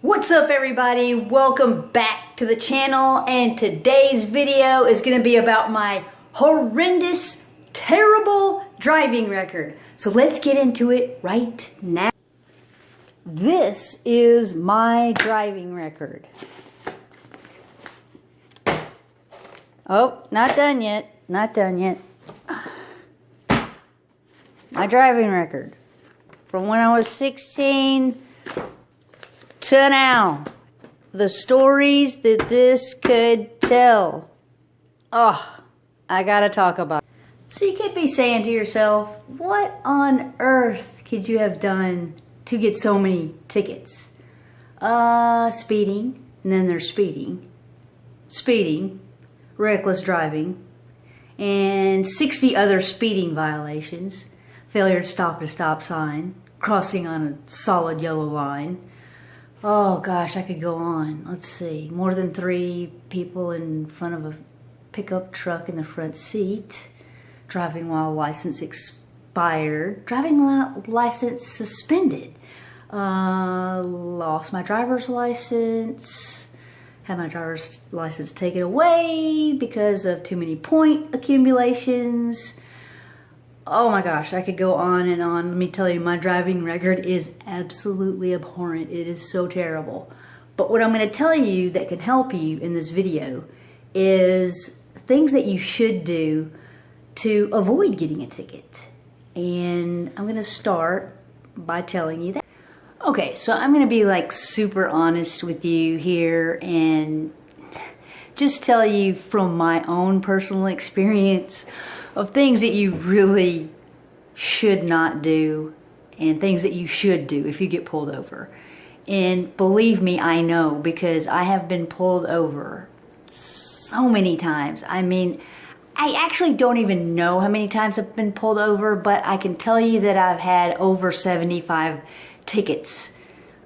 What's up everybody? Welcome back to the channel, and today's video is going to be about my horrendous, terrible driving record. So let's get into it right now. This is my driving record. Oh, not done yet. Not done yet. My driving record from when I was 16 to now. The stories that this could tell. Oh, I gotta talk about it. So you could be saying to yourself, what on earth could you have done to get so many tickets? Speeding, and then there's speeding, reckless driving, and 60 other speeding violations, failure to stop at a stop sign, crossing on a solid yellow line. Oh gosh, I could go on. Let's see. More than 3 people in front of a pickup truck in the front seat. Driving while license expired. Driving license suspended. Lost my driver's license. Had my driver's license taken away because of too many point accumulations. Oh my gosh, I could go on and on. Let me tell you, my driving record is absolutely abhorrent. It is so terrible. But what I'm going to tell you that can help you in this video is things that you should do to avoid getting a ticket. And I'm going to start by telling you that. Okay, so I'm going to be like super honest with you here and just tell you from my own personal experience of things that you really should not do and things that you should do if you get pulled over. And believe me, I know, because I have been pulled over so many times. I mean, I actually don't even know how many times I've been pulled over, but I can tell you that I've had over 75 tickets.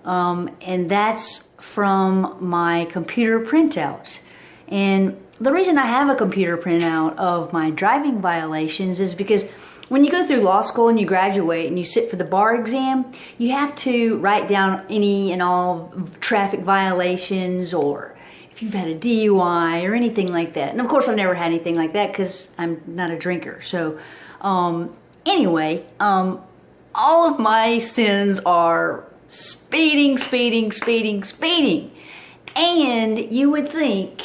And that's from my computer printout. And the reason I have a computer printout of my driving violations is because when you go through law school and you graduate and you sit for the bar exam, you have to write down any and all traffic violations, or if you've had a DUI or anything like that. And of course I've never had anything like that because I'm not a drinker. So anyway, all of my sins are speeding. And you would think,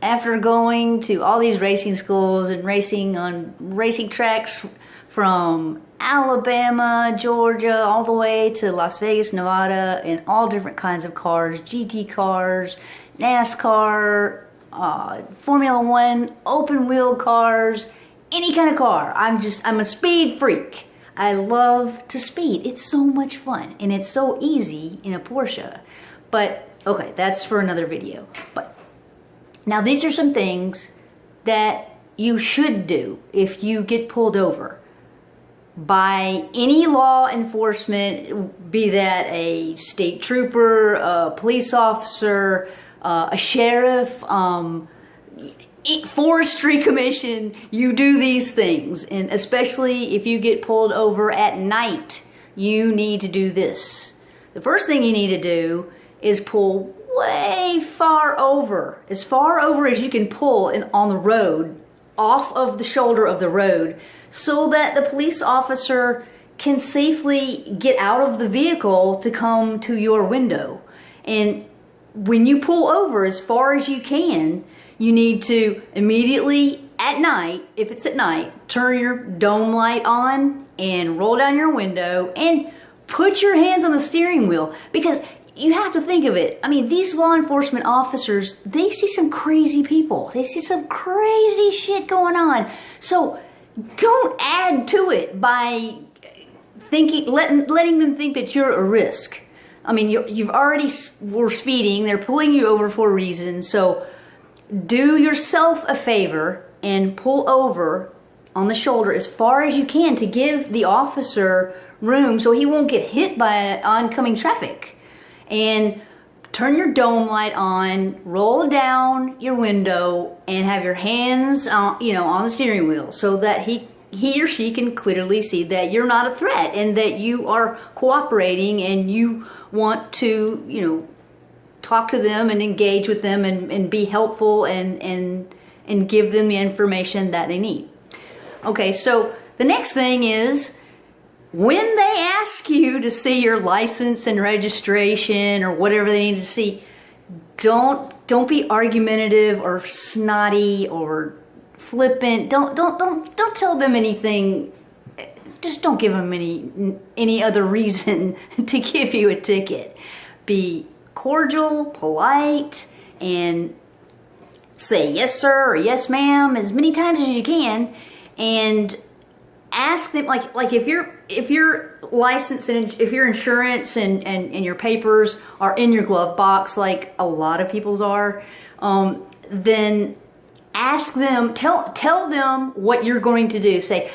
after going to all these racing schools and racing on racing tracks from Alabama, Georgia, all the way to Las Vegas, Nevada, and all different kinds of cars, GT cars, NASCAR, Formula One, open wheel cars, any kind of car. I'm a speed freak. I love to speed. It's so much fun, and it's so easy in a Porsche. But, okay, that's for another video. But now these are some things that you should do if you get pulled over by any law enforcement, be that a state trooper, a police officer, a sheriff, forestry commission. You do these things, and especially if you get pulled over at night, you need to do this. The first thing you need to do is pull way far over, as far over as you can pull on the road, off of the shoulder of the road, so that the police officer can safely get out of the vehicle to come to your window. And when you pull over as far as you can, you need to immediately at night, if it's at night, turn your dome light on and roll down your window and put your hands on the steering wheel, because you have to think of it. I mean, these law enforcement officers, they see some crazy people. They see some crazy shit going on. So don't add to it by letting them think that you're a risk. I mean, you've already were speeding. They're pulling you over for a reason. So do yourself a favor and pull over on the shoulder as far as you can to give the officer room so he won't get hit by oncoming traffic. And turn your dome light on, roll down your window, and have your hands on the steering wheel so that he or she can clearly see that you're not a threat and that you are cooperating and you want to, talk to them and engage with them and be helpful and give them the information that they need. Okay, so the next thing is, when they ask you to see your license and registration or whatever they need to see, don't be argumentative or snotty or flippant. Don't tell them anything. Just don't give them any other reason to give you a ticket. Be cordial, polite, and say yes sir or yes ma'am as many times as you can, and ask them, like if your license and if your insurance and your papers are in your glove box, like a lot of people's are, then ask them, tell them what you're going to do. Say,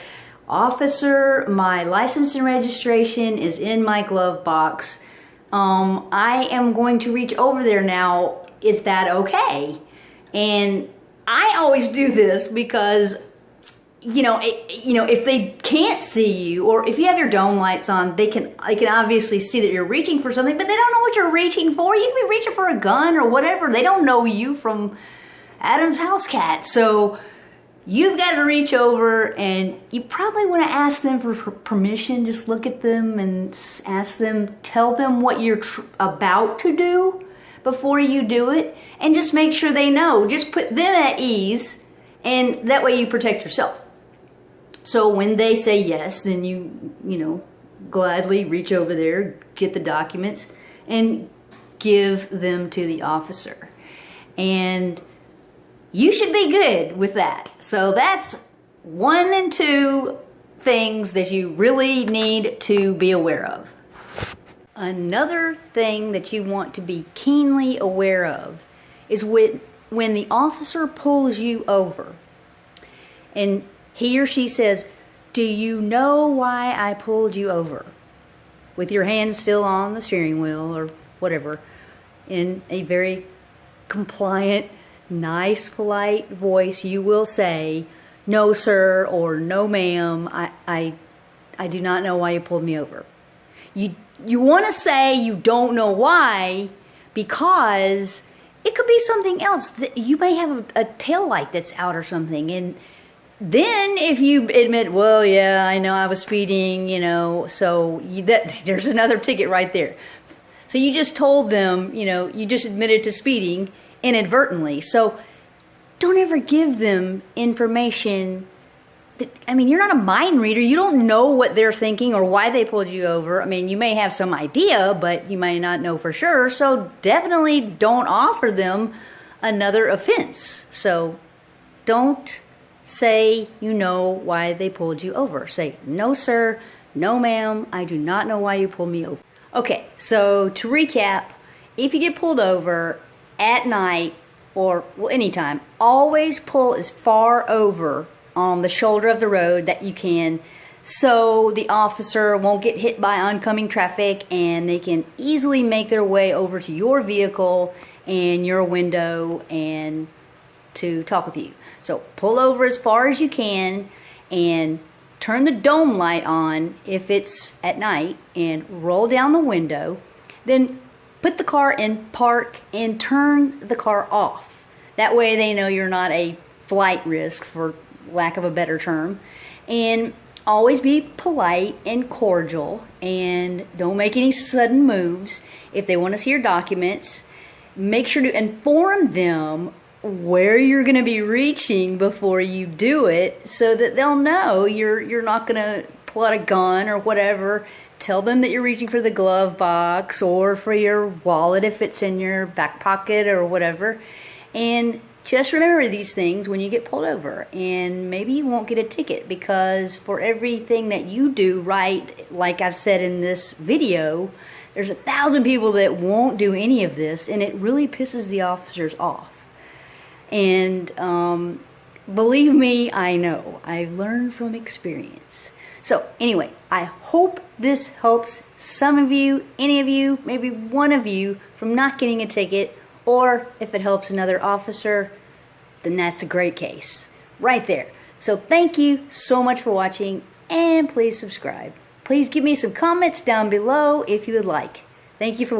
officer, my license and registration is in my glove box. I am going to reach over there now. Is that okay? And I always do this because, if they can't see you, or if you have your dome lights on, they can obviously see that you're reaching for something, but they don't know what you're reaching for. You can be reaching for a gun or whatever. They don't know you from Adam's house cat. So you've got to reach over, and you probably want to ask them for permission. Just look at them and ask them, tell them what you're about to do before you do it, and just make sure they know. Just put them at ease, and that way you protect yourself. So when they say yes, then you gladly reach over there, get the documents, and give them to the officer. And you should be good with that. So that's 1 and 2 things that you really need to be aware of. Another thing that you want to be keenly aware of is when the officer pulls you over and he or she says, "Do you know why I pulled you over?" With your hand still on the steering wheel or whatever, in a very compliant, nice, polite voice, you will say, "No, sir," or "No, ma'am, I do not know why you pulled me over." You want to say you don't know why, because it could be something else. You may have a tail light that's out or something, and then if you admit, "Well, yeah, I know I was speeding," so there's another ticket right there. So you just told them, you just admitted to speeding inadvertently. So don't ever give them information you're not a mind reader. You don't know what they're thinking or why they pulled you over. You may have some idea, but you may not know for sure. So definitely don't offer them another offense. So don't say you know why they pulled you over. Say, "No, sir, no, ma'am, I do not know why you pulled me over." Okay, so to recap, if you get pulled over at night or anytime, always pull as far over on the shoulder of the road that you can, so the officer won't get hit by oncoming traffic and they can easily make their way over to your vehicle and your window and to talk with you. So pull over as far as you can and turn the dome light on if it's at night and roll down the window. Then put the car in park and turn the car off. That way they know you're not a flight risk, for lack of a better term. And always be polite and cordial, and don't make any sudden moves. If they want to see your documents, make sure to inform them where you're going to be reaching before you do it, so that they'll know you're not going to pull out a gun or whatever. Tell them that you're reaching for the glove box or for your wallet if it's in your back pocket or whatever. And just remember these things when you get pulled over, and maybe you won't get a ticket, because for everything that you do right, like I've said in this video, there's 1,000 people that won't do any of this, and it really pisses the officers off. And believe me, I know. I've learned from experience. So anyway, I hope this helps some of you, any of you, maybe one of you, from not getting a ticket. Or if it helps another officer, then that's a great case right there. So thank you so much for watching, and please subscribe. Please give me some comments down below if you would like. Thank you for watching.